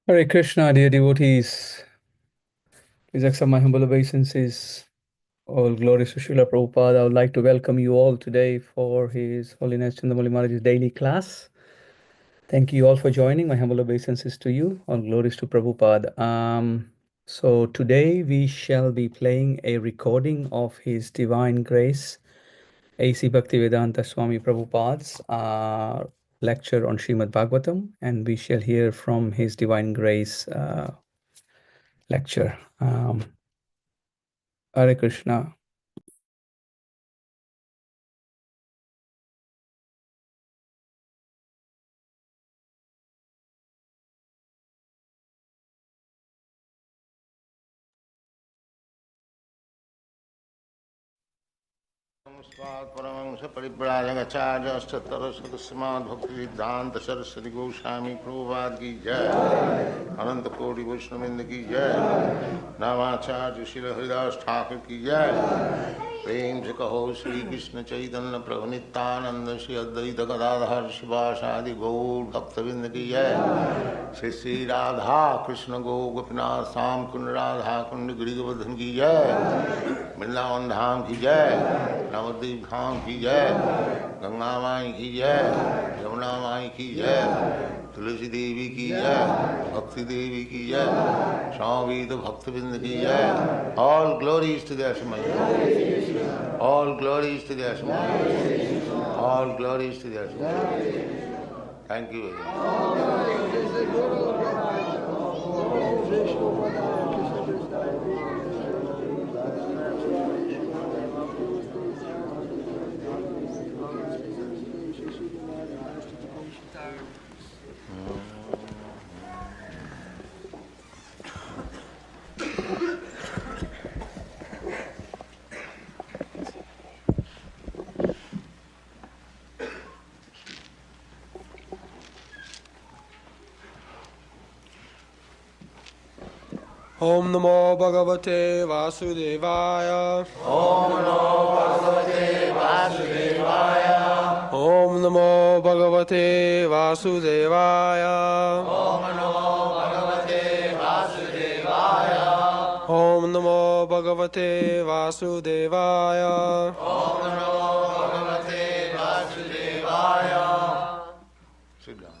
Hare Krishna, dear devotees. Please accept my humble obeisances. All glories to Srila Prabhupada. I would like to welcome you all today for His Holiness Candramauli Maharaj's daily class. Thank you all for joining. My humble obeisances to you. All glories to Prabhupada. So today we shall be playing a recording of His Divine Grace, A.C. Bhaktivedanta Swami Prabhupada's lecture on Srimad Bhagavatam, and we shall hear from His Divine Grace lecture. Hare Krishna. परमंश परिव्राजकाचार्य श्रीमद् भक्ति सिद्धांत सरस्वती गोस्वामी प्रभुपाद की जय। अनंत कोटि वैष्णववृंद की जय। नामाचार्य श्री हरिदास ठाकुर की जय। प्रेम से कहो श्री कृष्ण चैतन्य प्रभु नित्यानंद श्री अद्वैत गदाधर शिवासादि गौर भक्तवृंद की जय। श्री श्री राधा कृष्ण गो गोपीनाथ श्याम कुंड राधा कुंड गिरिवर्धन की जय। वृंदावन धाम की जय। नवद्वीप धाम की जय। गंगा माई की जय। यमुना माई की जय। तुलसी देवी की जय। भक्ति देवी की जय। स्वामी तो भक्तवृंद की जय। ऑल ग्लोरीज टू देयर समय। All glories to the Swami. All glories to the Swami. Thank you very Om Namo Bhagavate Vasudevaya. Om Namo Bhagavate Vasudevaya. Om Namo Bhagavate Vasudevaya. Om Namo Bhagavate Vasudevaya. Om Namo Bhagavate Vasudevaya. Om Namo Bhagavate Vasudevaya. Sit down.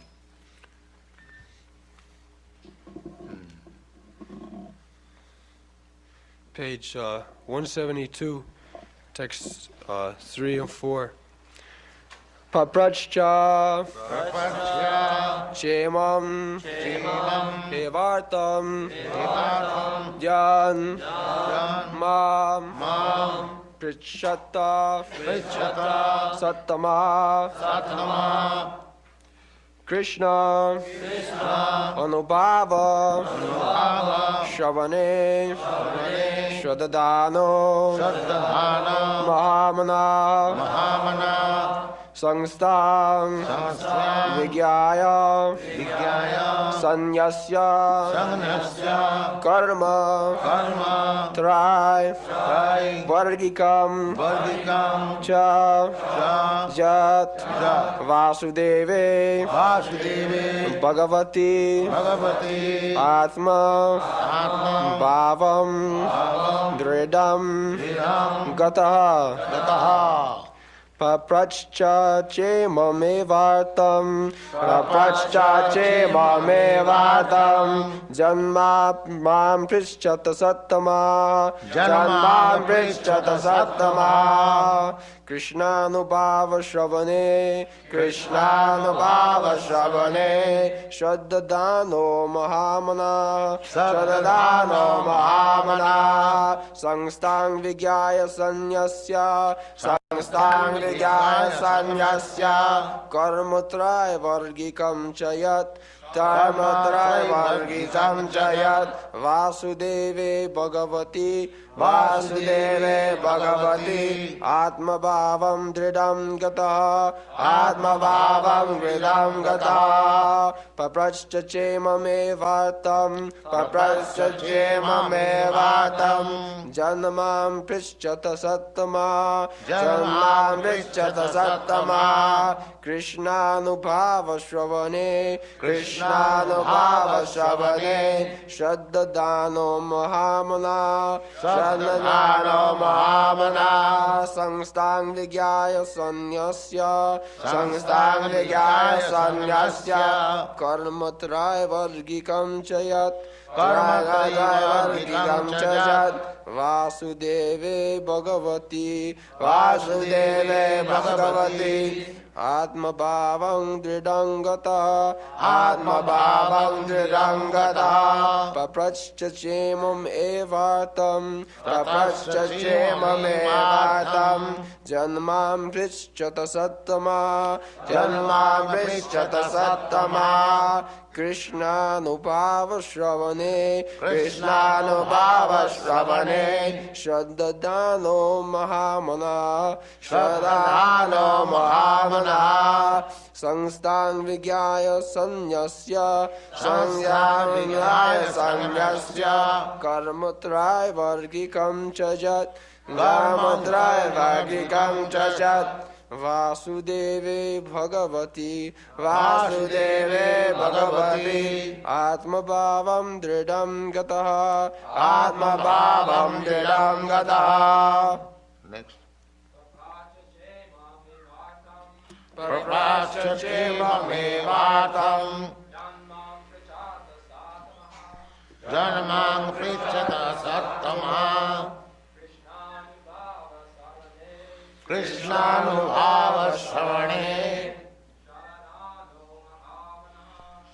Page 172, text 3 and 4. Paprachcha Chemam Evartam Dhyan Mam Prichata Sattama Krishna Anubhava Shravane Shradadano Mahamana Sangstam Vigyaya Sanyasya Karma Trai Vargikam Cha Jat Vasudeve Bhagavati Atma Bhavam Dridam Gataha Paprachcha che mamevartam Janma mam prishchata sattama Krishna Nubhava Shravane Shraddadano Mahamana Sangstang Vigyaya Sanyasya Karmatray Vargikam Chayat Vasudeve Bhagavati Atma Bhavam Dridam Gata Paprachcha Chemame Vartam Janmam Prishchata Sattama Krishna Nubhava Shravane कृष्णानुभावश्रवणे श्रद्धानो महामना श्रद्धानो महामना संस्थां विज्ञाय सन्न्यस्य संस्थां विज्ञाय सन्न्यस्य कर्मत्रयवर्गिकं च यत् कर्मत्रयवर्गिकं च यत् वासुदेवे भगवती वासुदेवे भगवती आत्मभावं दृढं गतः आत्मभावं दृढं गतः पप्रच्छ चेमम् एवार्तं पप्रच्छ चेमम् एवार्तं जन्मां पृच्छत सत्तमा जन्मां पृच्छत सत्तमा कृष्णानुभावश्रवणे कृष्णानुभावश्रवणे श्रद्धानो महामना श्रद्धानो महामना संस्थां विज्ञाय सन्न्यस्य संस्थां विज्ञाय सन्न्यस्य कर्मत्रयवर्गिकं च यत् कर्मत्रयवर्गिकं च यत् वासुदेवे भगवती वासुदेवे भगवती आत्मभावं दृढं गतः आत्मभावं दृढं गतः नेक्स्ट प्रपाश्च चेममेवातं जन्मां पृच्छत सत्तमा कृष्णानुभावश्रवणे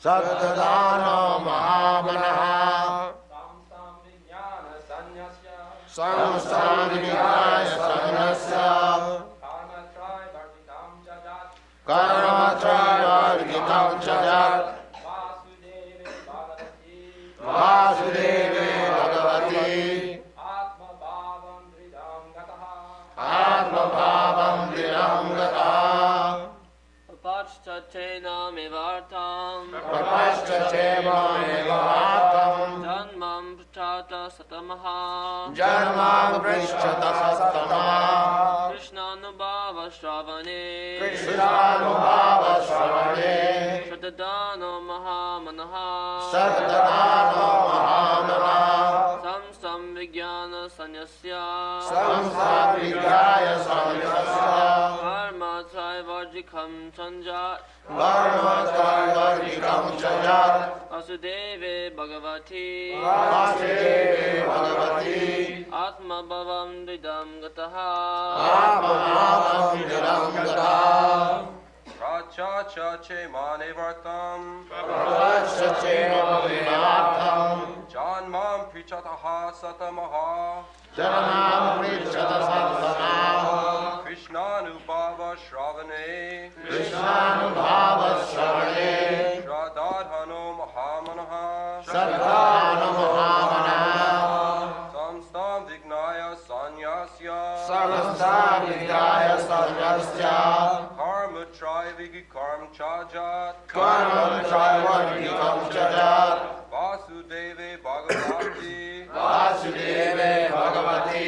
सद्दानो महामनः संस्थां विज्ञाय सन्न्यस्य कर्मत्रयवर्गिकं च यत् वासुदेवे भगवती आत्मभावं दृढं गतः प्रपश्च चेममेवार्तं जन्मं पृच्छत सतमः जन्मां पृच्छत सत्तमा कृष्णानुभावश्रवणे कृष्णानुभावश्रवणे श्रद्धानो महामनः सद्दानो महामनः संस्थं विज्ञानसन्न्यस्य संस्थां विज्ञाय सन्न्यस्य कर्मत्रयवर्जितं सञ्जात् कर्मत्रयवर्गिकं च यत् वासुदेवे भगवती वासुदेवे भगवती आत्मभावं दृढं गतः आत्मभावं दृढं गतः चेमानेवर्तं प्रपश्च चेममेवार्तं जन्मां पृच्छतः सतमः जन्मां पृच्छत सत्तमा कृष्णानुभावश्रवणे कृष्णानुभावश्रवणे श्रद्धानो महामनः सद्दानो महामनः संस्थां विज्ञाय सन्न्यस्य संस्थां विज्ञाय सन्न्यस्य कर्मत्रयवर्गिकं च यत् कर्मत्रयवर्गिकं च यत् वासुदेवे भगवती वासुदेवे भगवती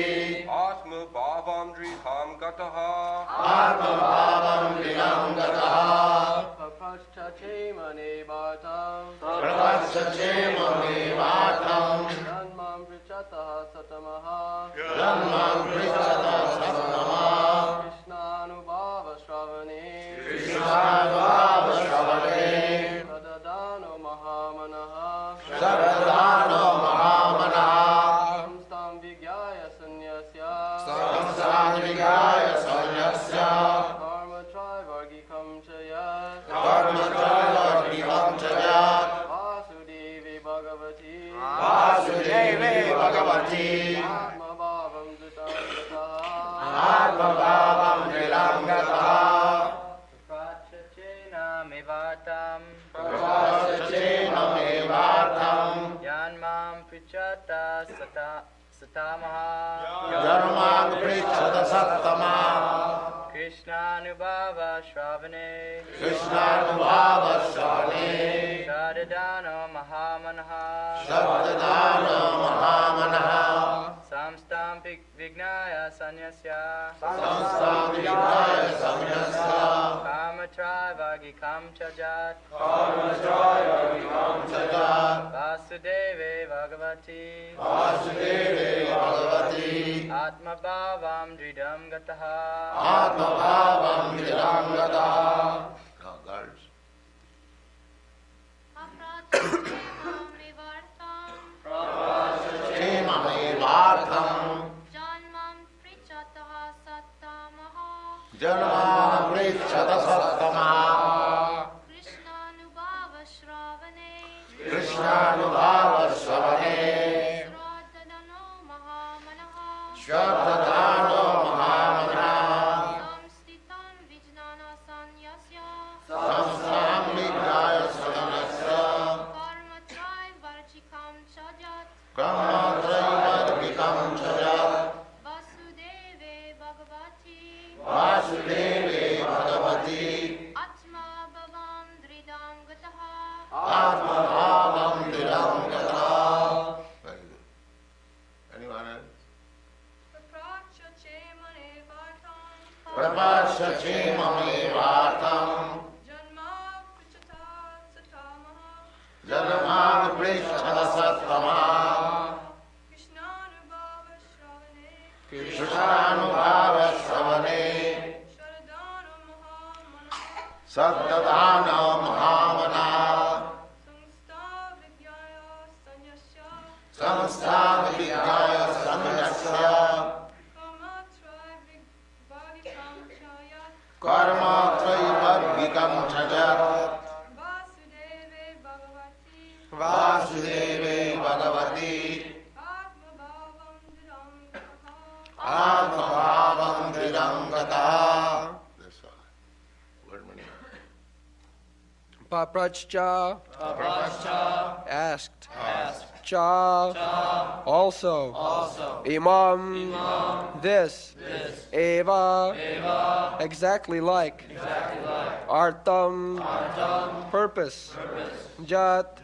आत्मभावं दृढं गतः आत्मभावं दृढं गतः प्रपश्च चेममेवार्तं जन्मं पृच्छतः सतमः जन्मां पृच्छत सत्तमा कृष्णानुभावश्रवणे कृष्णानुभावश्रवणे श्रद्धानो महामनः सद्दानो महामनः संस्थां विज्ञाय सन्न्यस्य संस्थां विज्ञाय सन्न्यस्य कर्मत्रयवर्गिकं च यत् कर्मत्रयवर्गिकं च यत् वासुदेवे भगवती वासुदेवे भगवती आत्मभावं दृढं गतः आत्मभावं दृढं गतः प्रपश्च चेममेवार्तं जन्मां पृच्छत सतमः जन्मां पृच्छत सत्तमा कृष्णानुभावश्रवणे कृष्णानुभावश्रवणे श्रद्धानो महामनः सद्दानो महामनः संस्थां विज्ञाय सन्न्यस्य संस्थां विज्ञाय सन्न्यस्य कामत्रयवर्गिकं च यत् कर्मत्रयवर्गिकं Bhagavati Vasudeve Bhagavati Atma Bhavam Dridam Gataha Atma Bhavam Dridam Gataha. Now, girls. Chemame Janma Prichata Sattama Krishnanubhava Sravane Shraddhadano Mahamana Samstam Vignaya Sanasya Kamatraivarvikam Chajat Vasudeve Bhagavati Atma Bhavam Dridam Gataha. Very good. Anyone else? Prapasya Chemame Vartam Janma Prichata Sattama Krishnanubhava Sravane Sattadana Mahamana Samastha Vignaya Sanyasya Karma Traivarvikam Chajat Vasudeve Bhagavati Atma Bhavam Dridam Gataha. That's all. Word meaning. Paprachcha, asked. Cha, also. Imam, this. Eva, exactly like. Artam, purpose. Jat,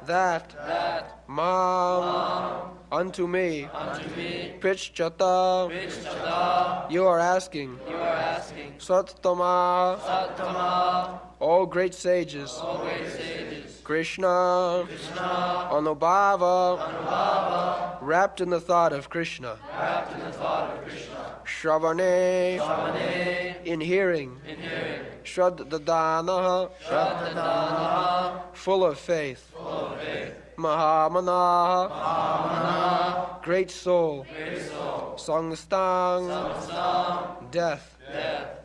that. Mam, unto me. Prichchata, you are asking. Sattama, all great sages. Krishna, Anubhava, wrapped in the thought of Krishna. Shravane, in hearing. Shraddhadana, full of faith. Mahamana, great soul. Sangstang, death.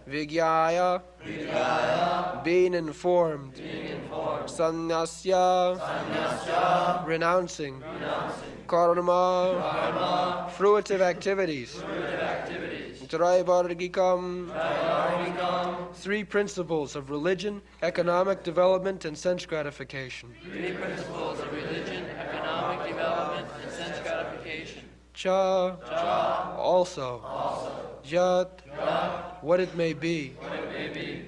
Vigyaya, being informed. Sanyasya, renouncing. Karma, fruitive activities. Traivargikam, three principles of religion, economic development, and sense gratification. Cha, also. Jat, what it may be.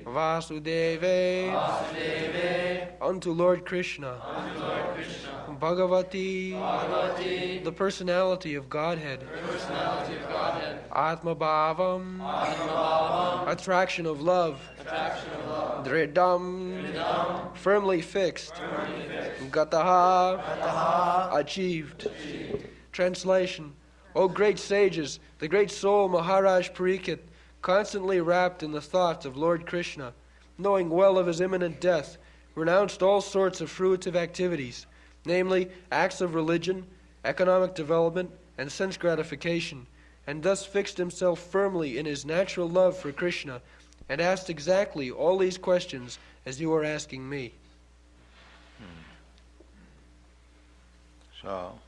Vasudeve, unto Lord Krishna. Bhagavati, the personality of Godhead. Atma Bhavam, attraction of love. Dridam, firmly fixed. Gataha, achieved. Translation. O great sages, the great soul Maharaj Parikshit, constantly wrapped in the thoughts of Lord Krishna, knowing well of his imminent death, renounced all sorts of fruitive activities, namely acts of religion, economic development, and sense gratification, and thus fixed himself firmly in his natural love for Krishna, and asked exactly all these questions as you are asking me. So,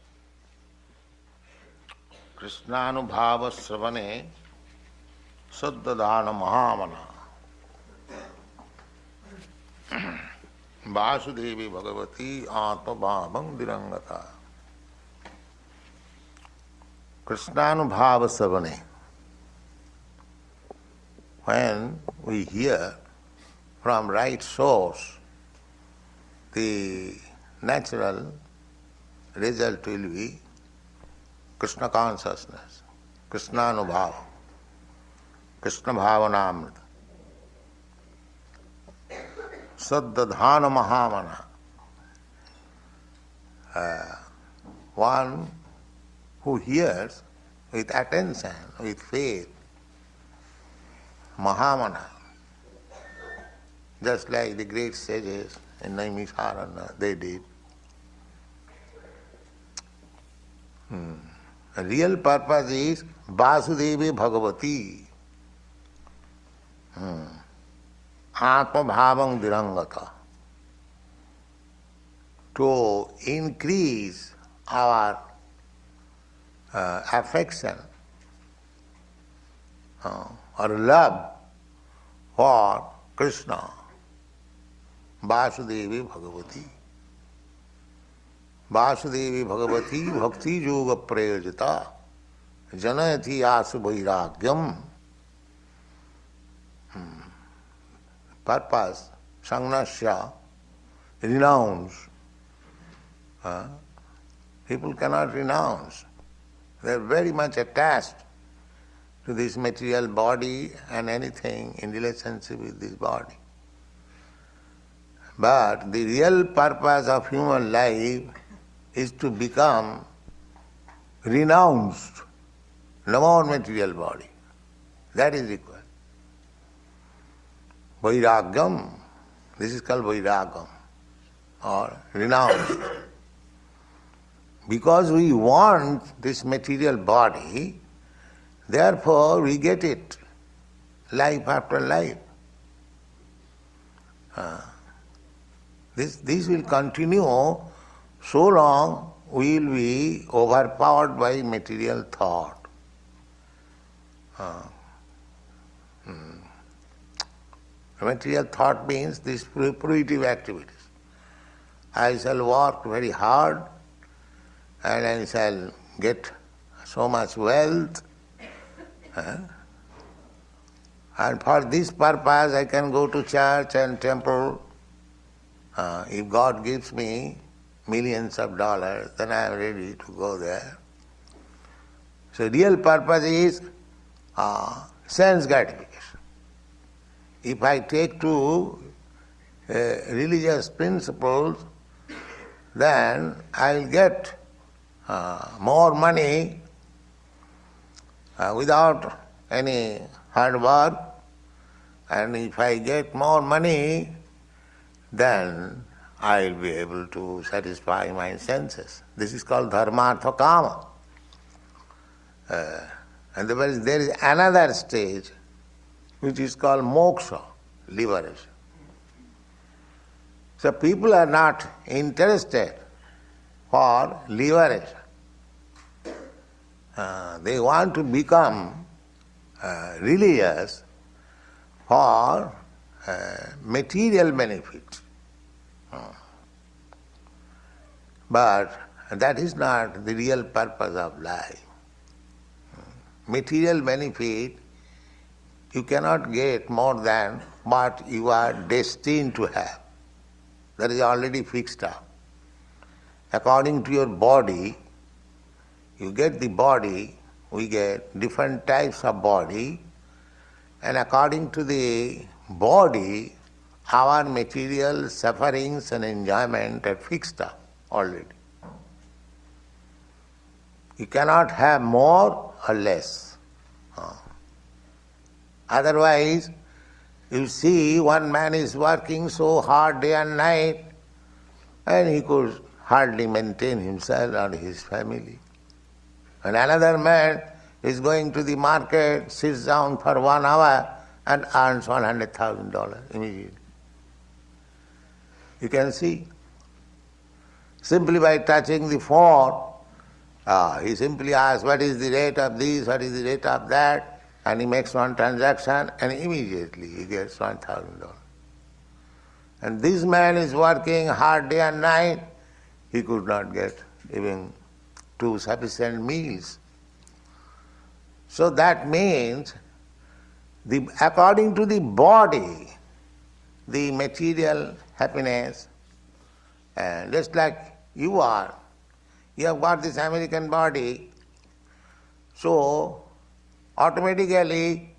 Krishnanubhava Sravane Saddadana Mahamana Vasudevi Bhagavati Atma Bhavam Dirangata. Krishnanubhava Sravane. When we hear from right source, the natural result will be Krishna consciousness, Krishna Anubhava, Krishna Bhavanamrita, Saddadhana Mahamana. one who hears with attention, with faith, Mahamana, just like the great sages in Naimisarana, they did. The real purpose is Vasudevi Bhagavati, Atma Bhavang Dirangata, to increase our affection or love for Krishna, Vasudevi Bhagavati. Vasudevi Bhagavati Bhakti Yoga Prayojita Janayati Asu Vairagyam. Purpose, Sangnasya, renounce. People cannot renounce. They are very much attached to this material body and anything in relationship with this body. But the real purpose of human life is to become renounced, no more material body. That is required. Vairagyam, this is called vairagyam, or renounced. Because we want this material body, therefore we get it, life after life. This will continue so long we will be overpowered by material thought. Material thought means these fruitive activities. I shall work very hard and I shall get so much wealth. And for this purpose I can go to church and temple. If God gives me millions of dollars, then I am ready to go there. So real purpose is sense gratification. If I take to religious principles, then I will get more money without any hard work. And if I get more money, then I will be able to satisfy my senses. This is called dharmartha kama. And there is another stage which is called moksha, liberation. So people are not interested for liberation. They want to become religious for material benefit. But that is not the real purpose of life. Material benefit you cannot get more than what you are destined to have. That is already fixed up. According to your body, you get the body, we get different types of body, and according to the body, our material sufferings and enjoyment are fixed up already. You cannot have more or less. Otherwise, you see one man is working so hard day and night and he could hardly maintain himself and his family. And another man is going to the market, sits down for 1 hour and earns $100,000 immediately. You can see. Simply by touching the phone, he simply asks what is the rate of this, what is the rate of that, and he makes one transaction and immediately he gets $1,000. And this man is working hard day and night, he could not get even 2 sufficient meals. So that means, according to the body, the material happiness, just like you are, you have got this American body, so automatically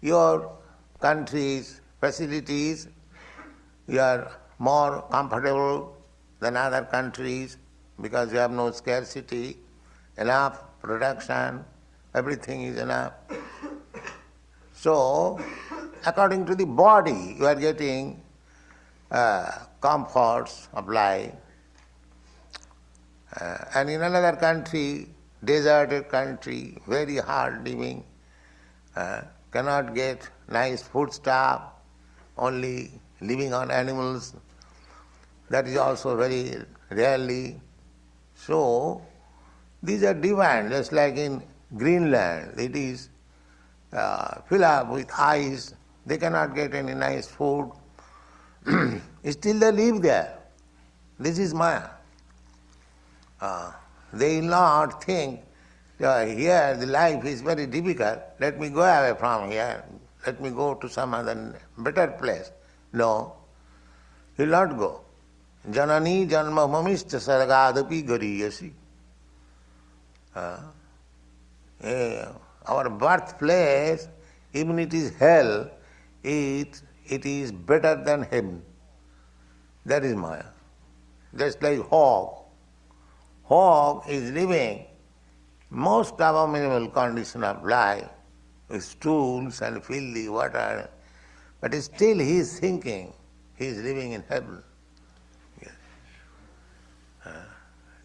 your country's facilities, you are more comfortable than other countries, because you have no scarcity, enough production, everything is enough. So, according to the body, you are getting comforts of life. And in another country, deserted country, very hard living, cannot get nice food stuff, only living on animals. That is also very rarely. So, these are divine, just like in Greenland, it is filled up with ice, they cannot get any nice food. Still they live there. This is Maya. They will not think, here the life is very difficult, let me go away from here, let me go to some other better place. No, he will not go. Janani janma mamishcha sargadapi gariyasi. Our birthplace, even it is hell, it is better than heaven. That is Maya. Just like hog. Hog is living most abominable condition of life, with stools and filthy water, but still he is thinking he is living in heaven.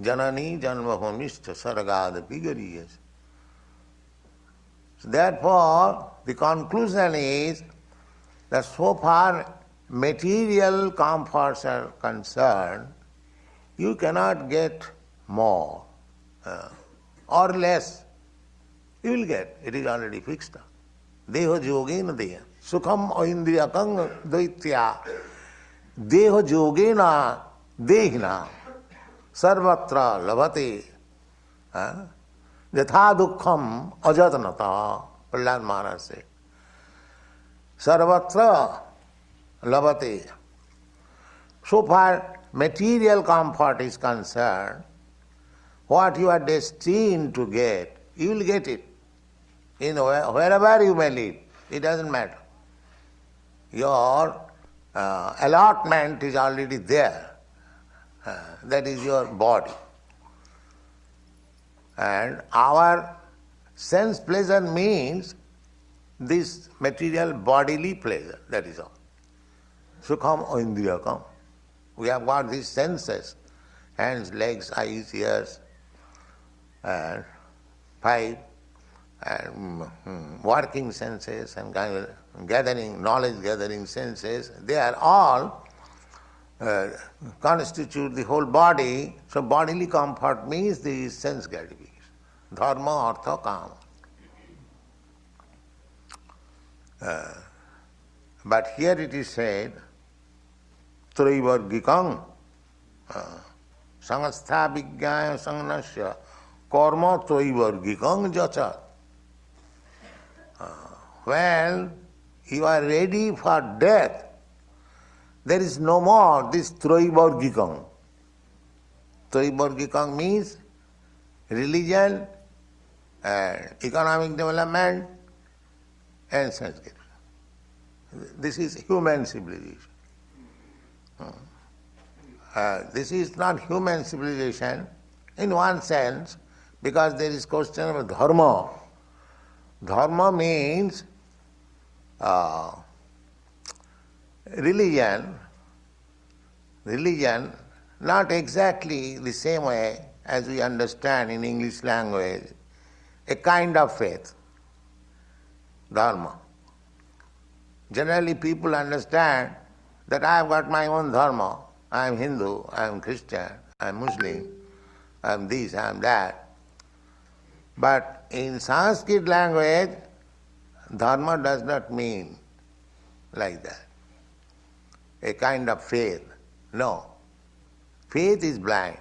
Janani janmahomishta saragadapi gariyas. So therefore, the conclusion is that so far material comforts are concerned, you cannot get more or less. You will get. It is already fixed. Deho yogena deha. Sukham oindriyakang daitya. Deho yogena dehina. Sarvatra labhate. Yatha dukkham ajatanata. Prahlad Maharaj said. Sarvatra labhate. So far material comfort is concerned, what you are destined to get, you will get it. Wherever you may live, it doesn't matter. Your allotment is already there. That is your body. And our sense pleasure means this material bodily pleasure, that is all. Sukham oindriyakam. We have got these senses, hands, legs, eyes, ears, and 5 and working senses and gathering, knowledge gathering senses, they are all constitute the whole body. So bodily comfort means the sense gratification. Dharma, artha, kama. But here it is said, Traivargikang Sangastha Vijnaya Sangnasya Karma Traivargikang Jachat. When you are ready for death, there is no more this Traivargikang. Traivargikang means religion and economic development and Sanskrit. This is human civilization. This is not human civilization in one sense, because there is question of dharma. Dharma means religion, not exactly the same way as we understand in English language, a kind of faith, dharma. Generally people understand that I have got my own dharma, I am Hindu, I am Christian, I am Muslim, I am this, I am that. But in Sanskrit language, dharma does not mean like that. A kind of faith. No. Faith is blind.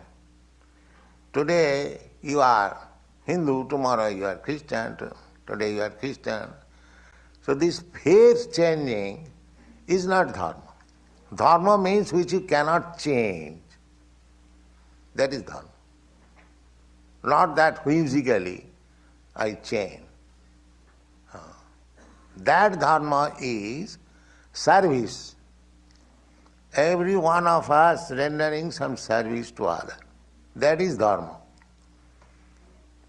Today you are Hindu, tomorrow you are Christian, today you are Christian. So this faith changing is not dharma. Dharma means which you cannot change. That is dharma. Not that whimsically I change. That dharma is service. Every one of us rendering some service to others. That is dharma.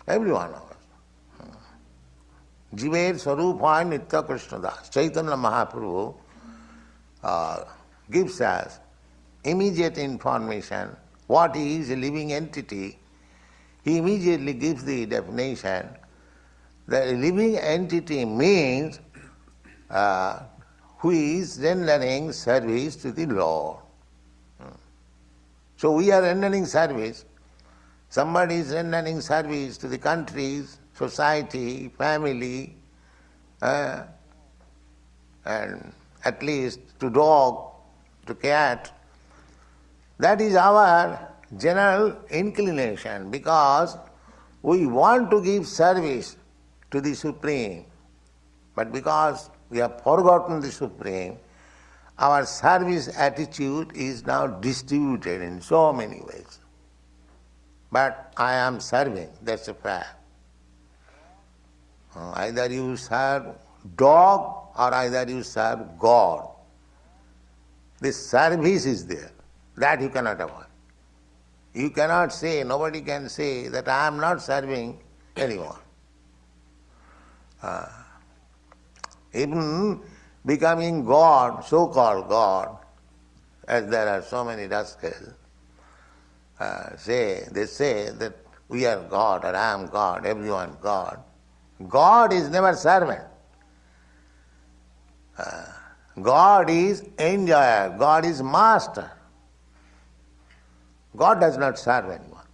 Every one of us. Jiver Swarupa Nitya Krishna Das. Chaitanya Mahaprabhu gives us immediate information what is a living entity. He immediately gives the definition that a living entity means who is rendering service to the Lord. So we are rendering service. Somebody is rendering service to the countries, society, family, and at least to dog, to cat. That is our general inclination because we want to give service to the Supreme. But because we have forgotten the Supreme, our service attitude is now distributed in so many ways. But I am serving, that's a fact. Either you serve dog or either you serve God. This service is there. That you cannot avoid. You cannot say, nobody can say that I am not serving anyone. Even becoming God, so-called God, as there are so many rascals, they say that we are God or I am God, everyone God. God is never servant. God is enjoyer, God is master. God does not serve anyone.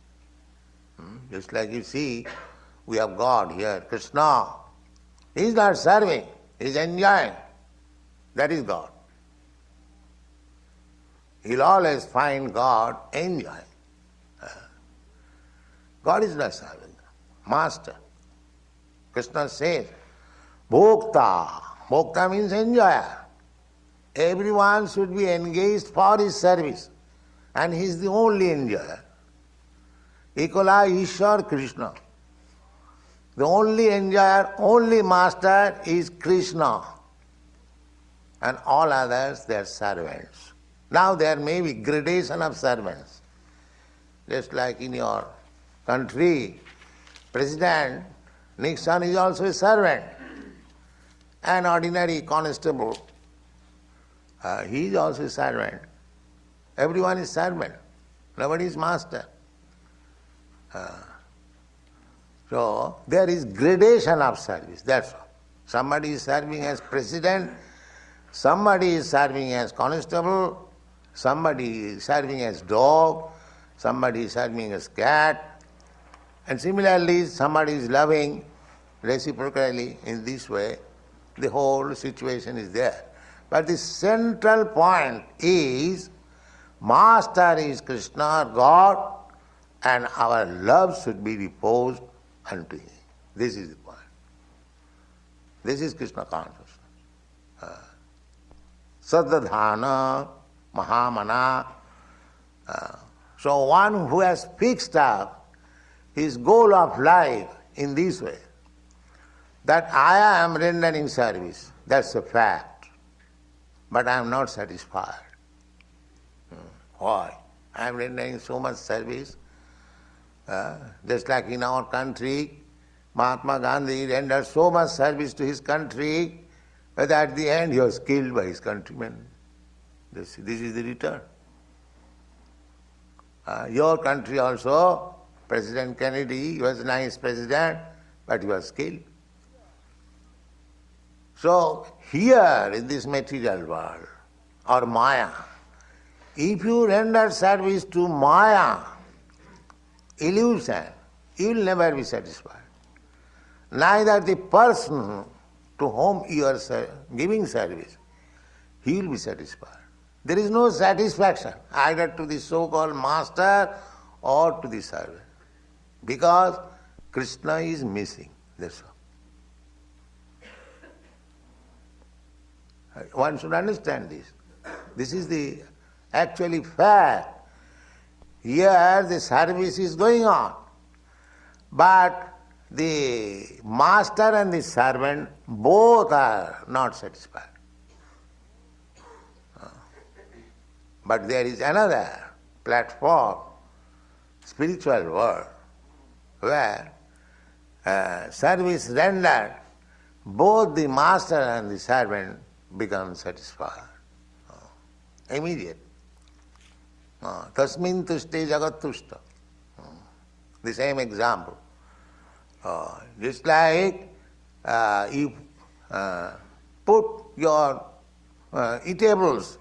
Just like you see, we have God here, Krishna. He is not serving, he is enjoying. That is God. You'll always find God enjoying. God is not serving, master. Krishna says, Bhokta. Bhokta means enjoyer. Everyone should be engaged for his service. And he is the only enjoyer. Ekola Ishwar Krishna. The only enjoyer, only master is Krishna. And all others, they are servants. Now there may be gradation of servants. Just like in your country, President Nixon is also a servant. An ordinary constable, he is also a servant. Everyone is servant. Nobody is master. So there is gradation of service, that's all. Somebody is serving as president, somebody is serving as constable, somebody is serving as dog, somebody is serving as cat, and similarly somebody is loving reciprocally in this way. The whole situation is there. But the central point is master is Krishna, God, and our love should be reposed unto him. This is the point. This is Krishna consciousness. Sadadhana, Mahamana. So one who has fixed up his goal of life in this way, that I am rendering service, that's a fact. But I am not satisfied. Why? I am rendering so much service. Just like in our country, Mahatma Gandhi rendered so much service to his country that at the end he was killed by his countrymen. This is the return. Your country also, President Kennedy, he was a nice president, but he was killed. So here in this material world, or Maya, if you render service to Maya, illusion, you will never be satisfied. Neither the person to whom you are giving service, he will be satisfied. There is no satisfaction either to the so-called master or to the servant, because Krishna is missing, that's all. One should understand this. This is the actually fact. Here the service is going on, but the master and the servant both are not satisfied. But there is another platform spiritual world where service rendered, both the master and the servant become satisfied. Immediate. Tasmin tushte jagat tushta. The same example. Just like you put your eatables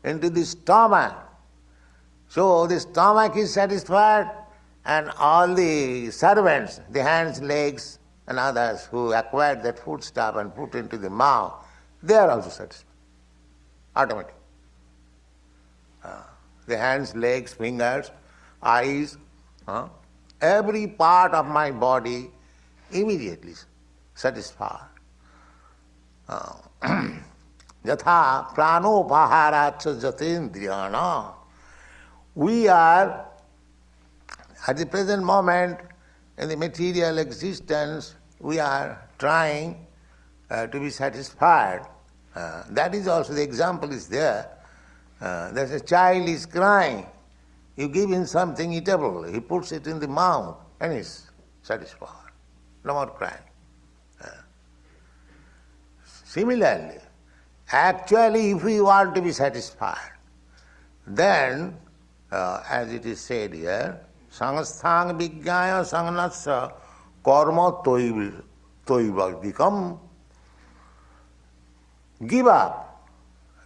into the stomach, so the stomach is satisfied and all the servants, the hands, legs and others who acquired that food stuff and put into the mouth, they are also satisfied. Automatically. The hands, legs, fingers, eyes, every part of my body immediately satisfied. Yatha pranopaharatsa jatendriyana. We are, at the present moment, in the material existence, we are trying to be satisfied. That is also, the example is there. There's a child is crying. You give him something eatable. He puts it in the mouth and he's satisfied. No more crying. Similarly, actually, if we want to be satisfied, then, as it is said here, sangasthang vijnaya sangnasya karma toivadikam. Give up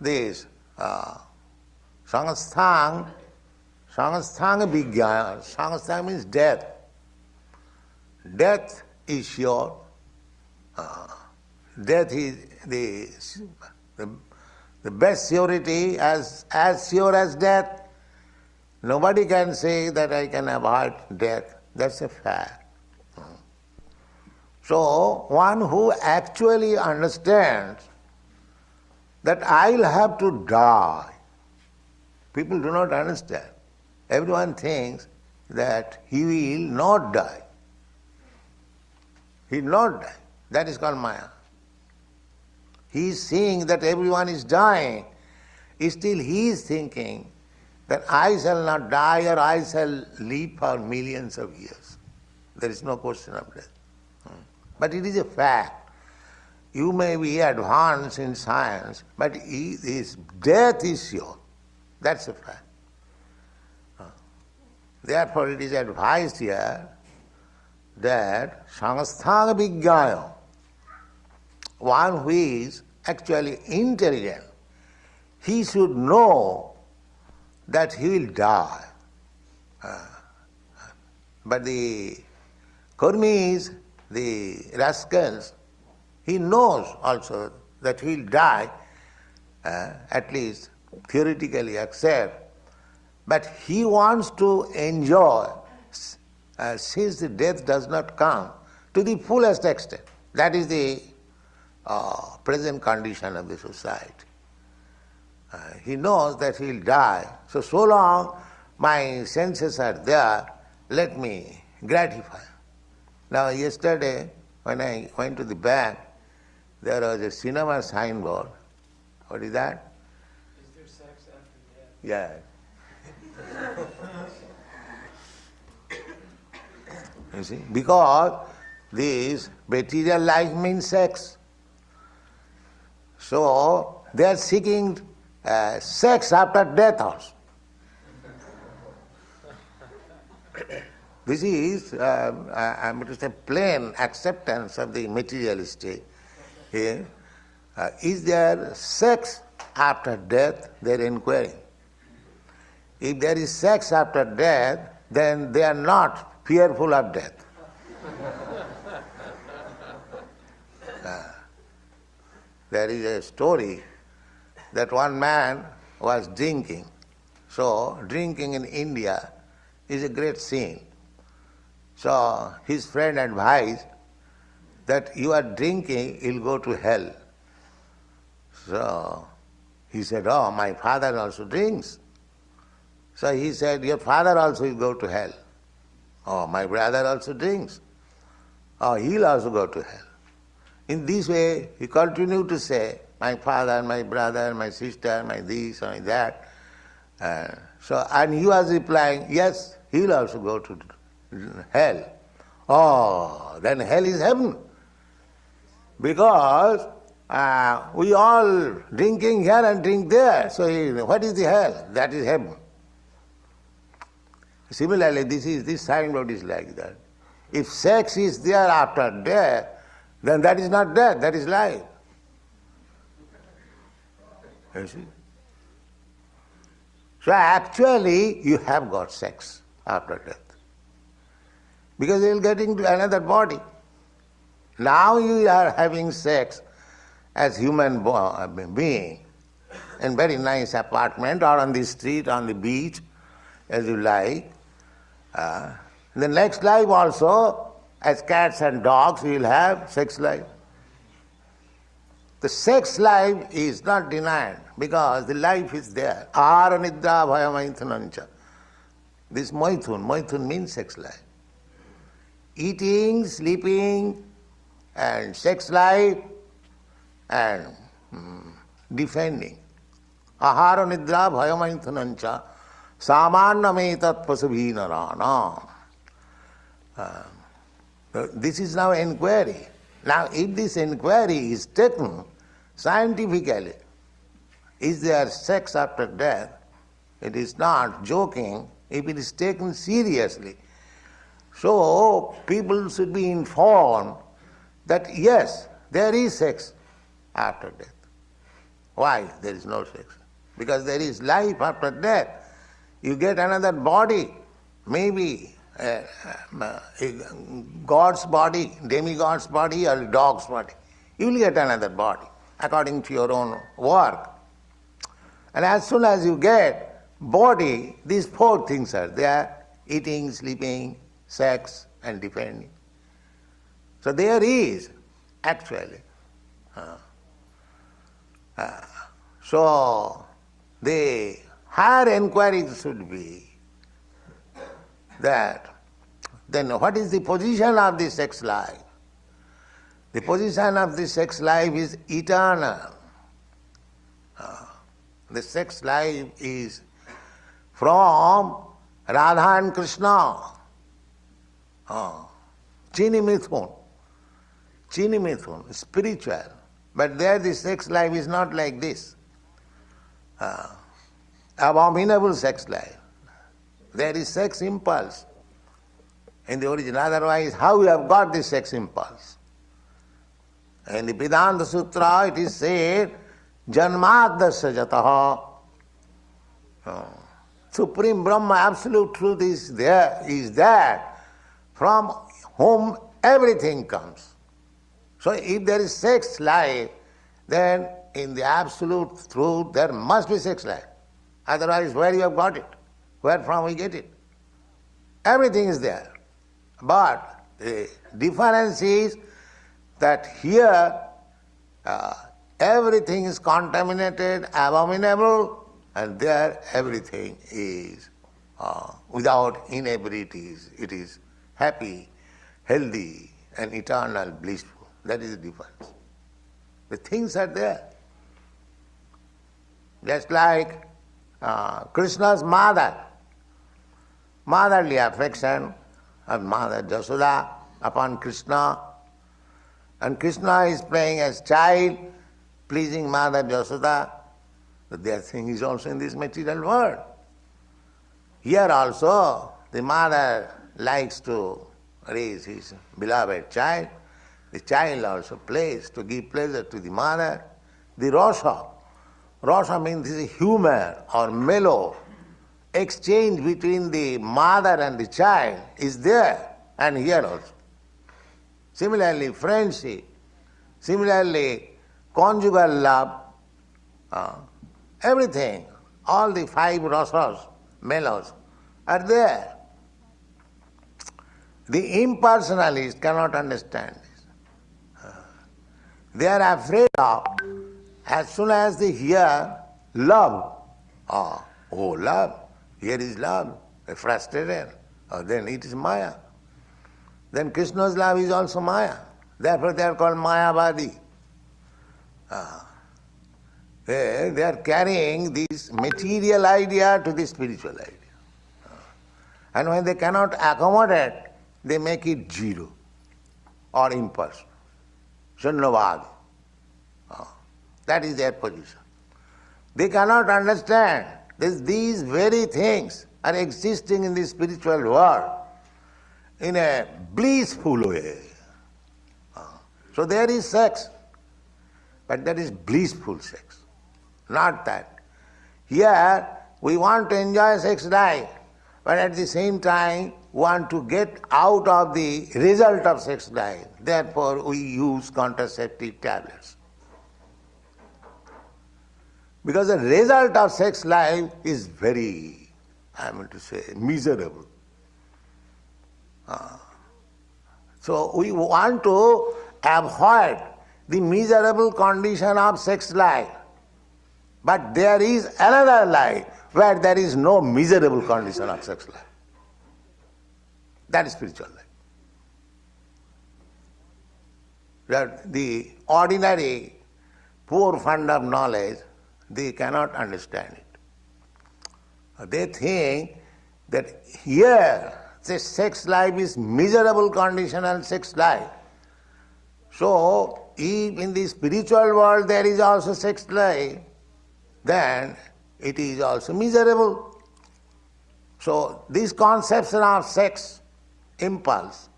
this sangasthang vijnaya. Sangasthang means death. Death is sure. Death is the best surety, as sure as death. Nobody can say that I can avoid death. That's a fact. So, one who actually understands that I'll have to die. People do not understand. Everyone thinks that he will not die. He will not die. That is called Maya. He is seeing that everyone is dying. Still he is thinking that I shall not die or I shall live for millions of years. There is no question of death. But it is a fact. You may be advanced in science, but his death is sure. That's a fact. Therefore it is advised here that sangasthanga vijnaya, one who is actually intelligent, he should know that he will die. But the karmis, the rascals, he knows also that he will die, at least theoretically accept, but he wants to enjoy, since the death does not come, to the fullest extent. That is the present condition of the society. He knows that he will die, so long my senses are there, let me gratify. Now yesterday, when I went to the bank, there was a cinema signboard. What is that? Is there sex after death? Yeah. You see, because this material life means sex. So they are seeking sex after death also. This is, I'm going to say, plain acceptance of the materialistic. Here, is there sex after death? They are inquiring. If there is sex after death, then they are not fearful of death. There is a story that one man was drinking. So, drinking in India is a great sin. So, his friend advised that you are drinking, you'll go to hell. So, he said, oh, my father also drinks. So he said, your father also will go to hell. Oh, my brother also drinks. Oh, he'll also go to hell. In this way, he continued to say, my father, my brother, my sister, my this, my that. And he was replying, yes, he will also go to hell. Oh, then hell is heaven. Because we all drinking here and drink there. So what is the hell? That is heaven. Similarly, this signboard is like that. If sex is there after death, then that is not death, that is life. You see? So actually, you have got sex after death. Because you will get into another body. Now you are having sex as human being in very nice apartment or on the street, on the beach, as you like. The next life also, as cats and dogs, you will have sex life. The sex life is not denied because the life is there. Ahara nidra bhaya maithunancha. This maithun means sex life. Eating, sleeping, and sex life, and defending. Ahara nidra bhaya maithunancha samannam pasubhi narana. This is now inquiry. Now, if this inquiry is taken scientifically, is there sex after death? It is not joking if it is taken seriously. So, people should be informed that yes, there is sex after death. Why there is no sex? Because there is life after death. You get another body, maybe God's body, demigod's body or dog's body. You will get another body according to your own work. And as soon as you get body, these four things are there: eating, sleeping, sex and defending. So there is actually. So the higher inquiry should be that then what is the position of the sex life? The position of the sex life is eternal. The sex life is from Radha and Krishna. Chini Mithun, spiritual. But there the sex life is not like this. Abominable sex life. There is sex impulse in the origin. Otherwise, how you have got this sex impulse? In the Vedanta Sutra, it is said, Janmadasya jataha. Supreme Brahma, absolute truth is that from whom everything comes. So if there is sex life, then in the absolute truth there must be sex life. Otherwise, where you have got it? Where from we get it? Everything is there. But the difference is that here everything is contaminated, abominable, and there everything is without inebrities. It is happy, healthy, and eternal, blissful. That is the difference. The things are there. Just like Krishna's motherly affection of Mother Jasoda upon Krishna, and Krishna is playing as child, pleasing Mother Jasoda. Their thing is also in this material world. Here also, the mother likes to raise his beloved child. The child also plays to give pleasure to the mother. The rasa means this humor or mellow exchange between the mother and the child is there, and here also. Similarly, friendship, similarly, conjugal love, everything, all the five rasas, mellows, are there. The impersonalists cannot understand this. They are afraid of, as soon as they hear love, love, here is love, they frustrated, then it is Maya. Then Krishna's love is also Maya. Therefore they are called Mayavadi. They are carrying this material idea to the spiritual idea. And when they cannot accommodate, they make it zero or impersonal. Shunyavad. That is their position. They cannot understand that these very things are existing in the spiritual world in a blissful way. So there is sex, but that is blissful sex, not that. Here we want to enjoy sex life, but at the same time want to get out of the result of sex life. Therefore we use contraceptive tablets. Because the result of sex life is very, miserable. So we want to avoid the miserable condition of sex life. But there is another life where there is no miserable condition of sex life. That is spiritual life. That the ordinary poor fund of knowledge, they cannot understand it. They think that here the sex life is miserable conditional sex life. So if in the spiritual world there is also sex life, then it is also miserable. So this conception of sex impulse,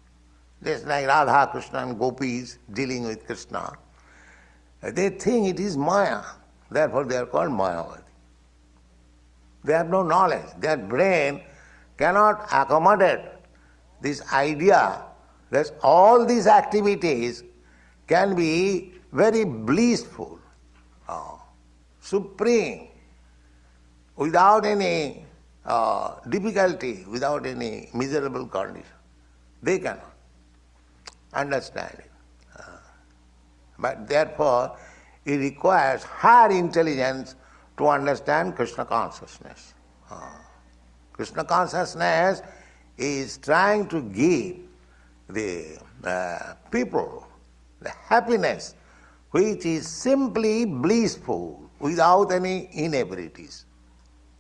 just like Radha, Krishna and gopis dealing with Krishna, they think it is Maya. Therefore they are called Mayavadi. They have no knowledge. Their brain cannot accommodate this idea that all these activities can be very blissful, supreme, without any difficulty, without any miserable condition. They cannot understand it. But therefore, it requires higher intelligence to understand Krishna consciousness. Krishna consciousness is trying to give the people the happiness which is simply blissful, without any inabilities.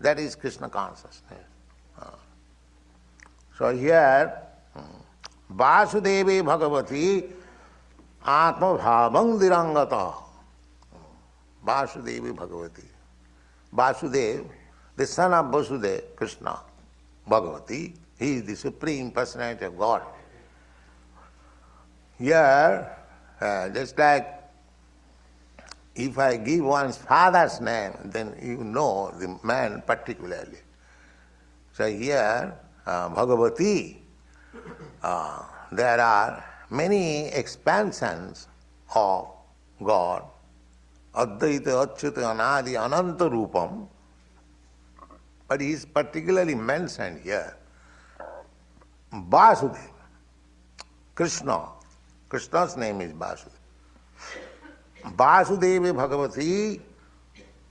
That is Krishna consciousness. So here, Vasudeve Bhagavati Atma Bhavang Dirangata. Vasudevi Bhagavati. Vasudev, the son of Vasudeva, Krishna, Bhagavati, he is the Supreme Personality of God. Here, just like if I give one's father's name, then you know the man particularly. So here, Bhagavati, there are many expansions of God. Advaita, Achyuta, Anadi, Ananta Rupam. But he is particularly mentioned here. Vasudeva, Krishna. Krishna's name is Vasudeva. Vasudeva Bhagavati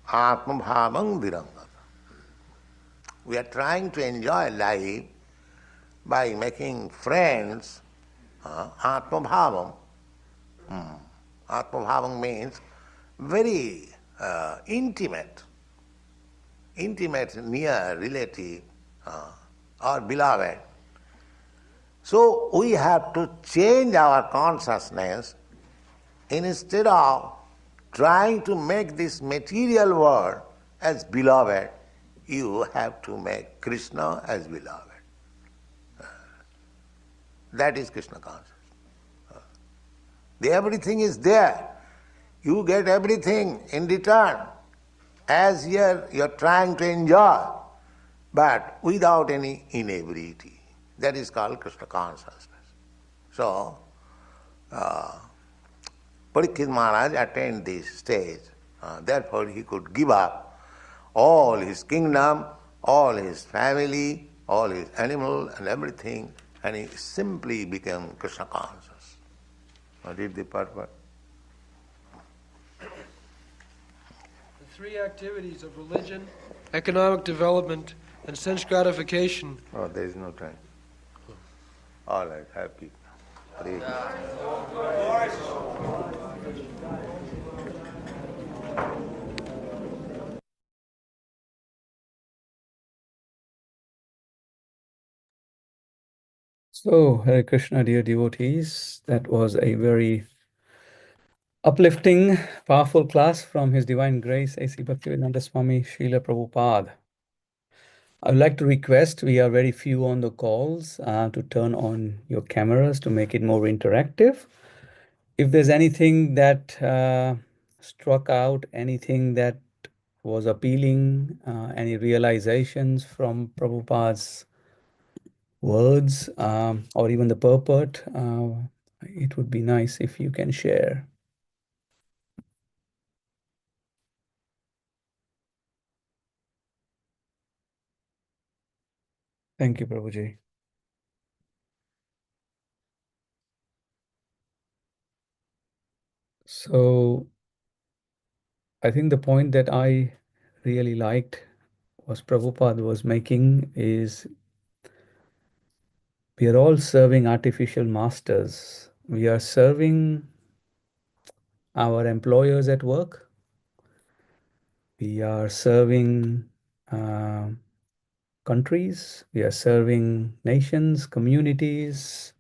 Atma Bhavang Virangata. We are trying to enjoy life by making friends. Atma Bhavam. Atma Bhavang means very intimate, near relative or beloved. So we have to change our consciousness. Instead of trying to make this material world as beloved, you have to make Krishna as beloved. That is Krishna consciousness. Everything is there. You get everything in return. As here you are trying to enjoy, but without any inability. That is called Krishna consciousness. So, Parikshit Maharaj attained this stage. Therefore he could give up all his kingdom, all his family, all his animal and everything, and he simply became Krishna conscious. What is the purpose? The three activities of religion, economic development, and sense gratification. Oh, there is no time. All right, happy. So, Hare Krishna, dear devotees, that was a very uplifting, powerful class from His Divine Grace, A.C. Bhaktivedanta Swami Srila Prabhupada. I would like to request, we are very few on the calls, to turn on your cameras to make it more interactive. If there's anything that struck out, anything that was appealing, any realizations from Prabhupada's words, or even the purport, it would be nice if you can share. Thank you, Prabhuji. So I think the point that I really liked was Prabhupada was making is we are all serving artificial masters. We are serving our employers at work. We are serving uh, countries. We are serving nations, communities.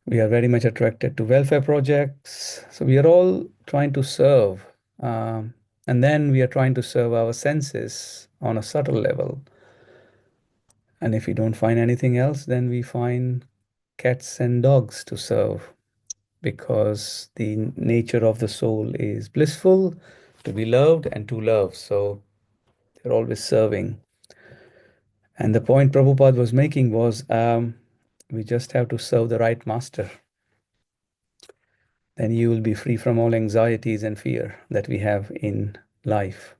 We are very much attracted to welfare projects. So we are all trying to serve. And then we are trying to serve our senses on a subtle level. And if we don't find anything else, then we find cats and dogs to serve because the nature of the soul is blissful, to be loved and to love. So they're always serving. And the point Prabhupada was making was we just have to serve the right master. Then you will be free from all anxieties and fear that we have in life.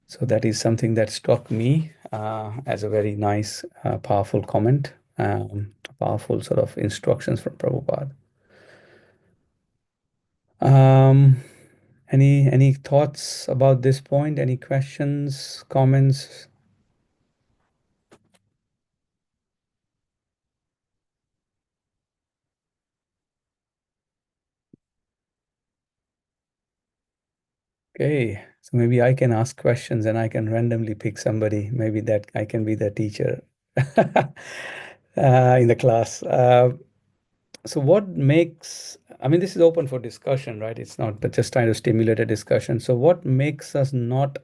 So that is something that struck me as a very nice, powerful comment, powerful sort of instructions from Prabhupada. Any thoughts about this point? Any questions, comments? Okay, so maybe I can ask questions and I can randomly pick somebody. Maybe that I can be the teacher in the class. So what makes, I mean, this is open for discussion, right? It's not just trying to stimulate a discussion. So what makes us not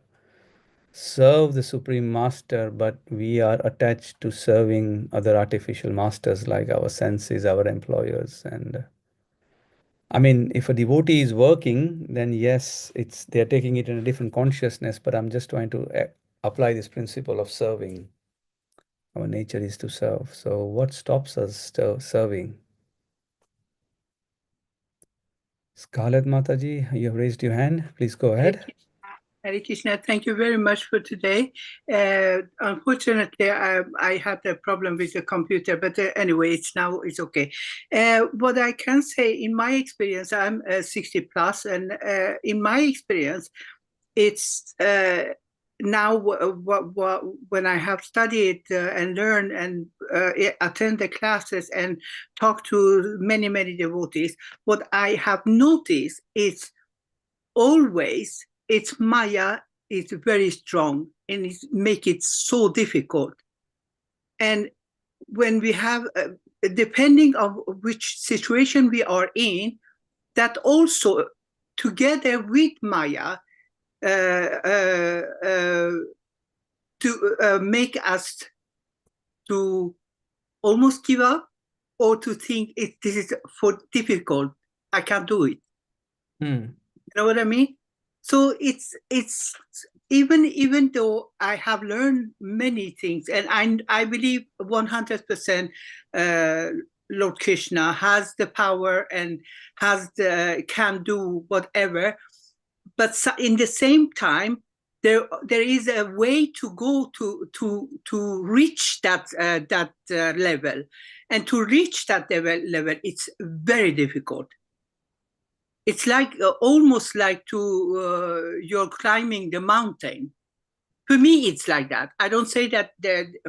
serve the Supreme Master, but we are attached to serving other artificial masters like our senses, our employers, and I mean, if a devotee is working, then yes, it's they're taking it in a different consciousness, but I'm just trying to apply this principle of serving. Our nature is to serve. So what stops us serving? Scarlet Mataji, you have raised your hand. Please go ahead. Hare Krishna, thank you very much for today. Unfortunately, I had a problem with the computer, but anyway, it's okay. What I can say, in my experience, I'm 60 plus, and in my experience, it's now when I have studied and learned and attend the classes and talk to many, many devotees, what I have noticed is always it's Maya is very strong and it make it so difficult. And when we have, depending on which situation we are in, that also together with Maya to make us to almost give up or to think this is for difficult. I can't do it. You know what I mean? So it's even though I have learned many things, and I believe 100% Lord Krishna has the power and can do whatever, but in the same time there is a way to go to reach that level, and to reach that level it's very difficult. It's like almost like you're climbing the mountain. For me, it's like that. I don't say that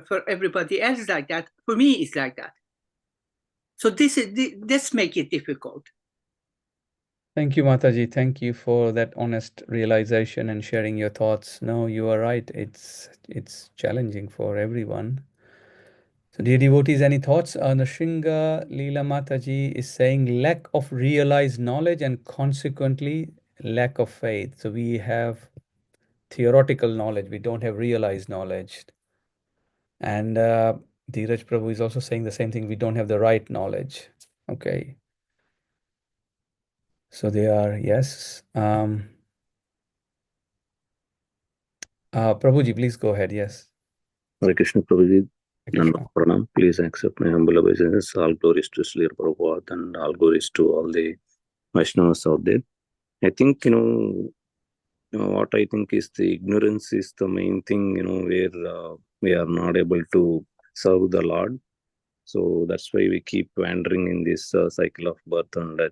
for everybody else like that. For me, it's like that. So this make it difficult. Thank you, Mataji. Thank you for that honest realization and sharing your thoughts. No, you are right. It's challenging for everyone. So, dear devotees, any thoughts? Nrsinga Leela Mataji is saying lack of realized knowledge and consequently lack of faith. So, we have theoretical knowledge, we don't have realized knowledge. And Dheeraj Prabhu is also saying the same thing, we don't have the right knowledge. Okay. So, they are, yes. Prabhuji, please go ahead. Yes. Hare Krishna Prabhuji, Hare and Krishna. Pranam. Please accept my humble obeisances. All glories to Srila Prabhupada and all glories to all the Vaishnavas out there. I think, what I think is the ignorance is the main thing, where we are not able to serve the Lord. So that's why we keep wandering in this cycle of birth and death,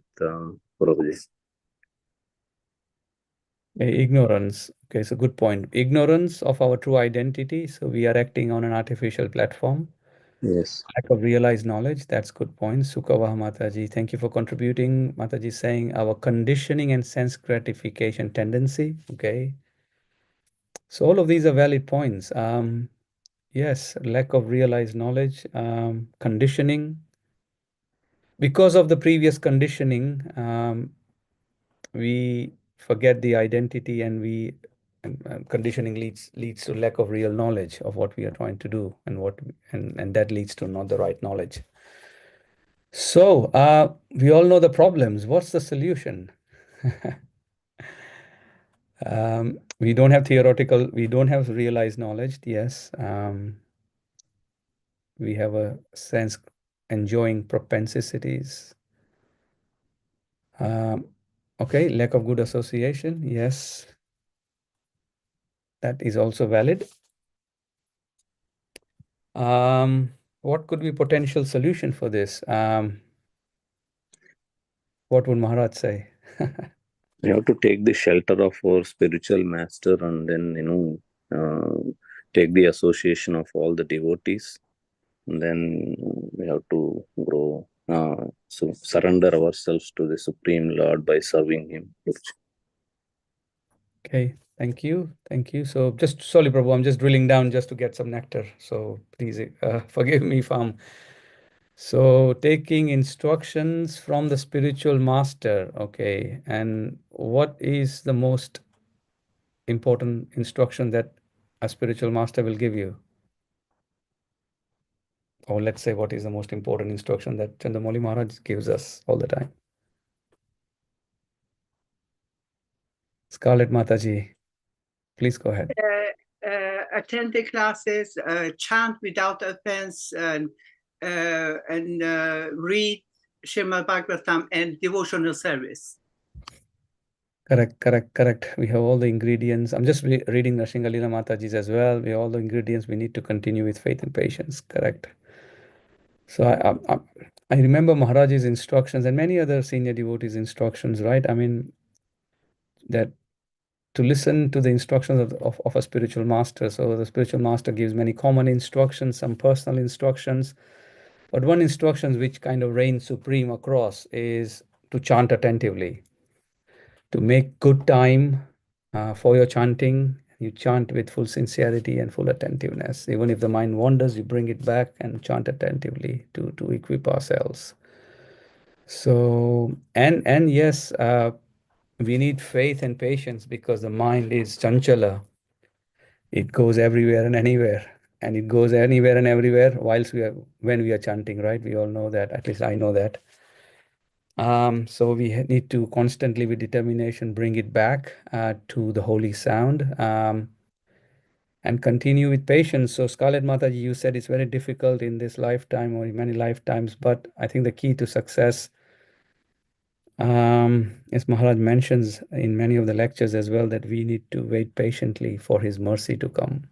Prabhuji. Ignorance. Okay, so good point. Ignorance of our true identity. So we are acting on an artificial platform. Yes. Lack of realized knowledge. That's good point. Sukavaha Mataji. Thank you for contributing. Mataji saying our conditioning and sense gratification tendency. Okay. So all of these are valid points. Yes, lack of realized knowledge, conditioning. Because of the previous conditioning, we forget the identity and we conditioning leads to lack of real knowledge of what we are trying to do and and that leads to not the right knowledge. So we all know the problems. What's the solution? We don't have we don't have realized knowledge. Yes. We have a sense enjoying propensities. Okay, lack of good association. Yes, that is also valid. What could be potential solution for this? What would Maharaj say? We have to take the shelter of our spiritual master and then, take the association of all the devotees. And then we have to grow, so surrender ourselves to the Supreme Lord by serving Him. Okay, thank you. Thank you. So just, sorry, Prabhu, I'm just drilling down just to get some nectar. So please forgive me if I'm... So taking instructions from the spiritual master. Okay. And what is the most important instruction that a spiritual master will give you? Or let's say, what is the most important instruction that Chandramauli Maharaj gives us all the time? Scarlet Mataji, please go ahead. Attend the classes, chant without offense, and read Srimad Bhagavatam and devotional service. Correct. We have all the ingredients. I'm just reading Nrsinga Leela Mataji's as well. We have all the ingredients we need to continue with faith and patience. Correct. So I remember Maharaj's instructions and many other senior devotees' instructions, right? I mean, that to listen to the instructions of a spiritual master. So the spiritual master gives many common instructions, some personal instructions. But one instruction which kind of reigns supreme across is to chant attentively, to make good time for your chanting. You chant with full sincerity and full attentiveness. Even if the mind wanders, you bring it back and chant attentively to equip ourselves. So, and yes, we need faith and patience because the mind is chanchala. It goes everywhere and anywhere. And it goes anywhere and everywhere when we are chanting, right? We all know that, at least I know that. So we need to constantly, with determination, bring it back to the holy sound and continue with patience. So Scarlet Mataji, you said it's very difficult in this lifetime or in many lifetimes, but I think the key to success, as Maharaj mentions in many of the lectures as well, that we need to wait patiently for his mercy to come.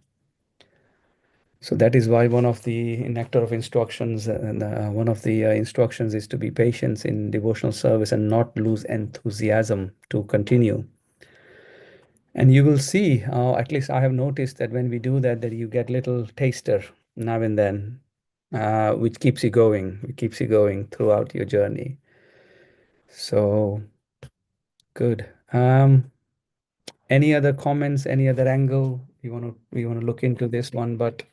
So that is why one of the nectar of instructions, one of the instructions is to be patient in devotional service and not lose enthusiasm to continue. And you will see, at least I have noticed that when we do that, that you get little taster now and then, which keeps you going. It keeps you going throughout your journey. So good. Any other comments? Any other angle? We want to look into this one, but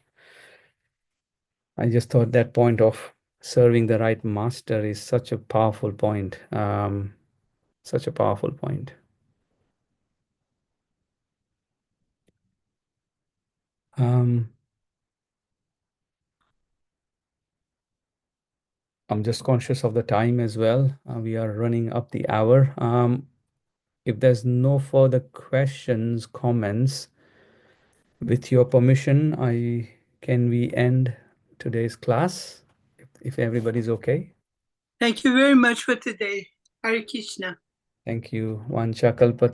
I just thought that point of serving the right master is such a powerful point. Such a powerful point. I'm just conscious of the time as well. We are running up the hour. If there's no further questions, comments, with your permission, can we end today's class if everybody's okay? Thank you very much for today. Hare Krishna. Thank you. Vancha kalpata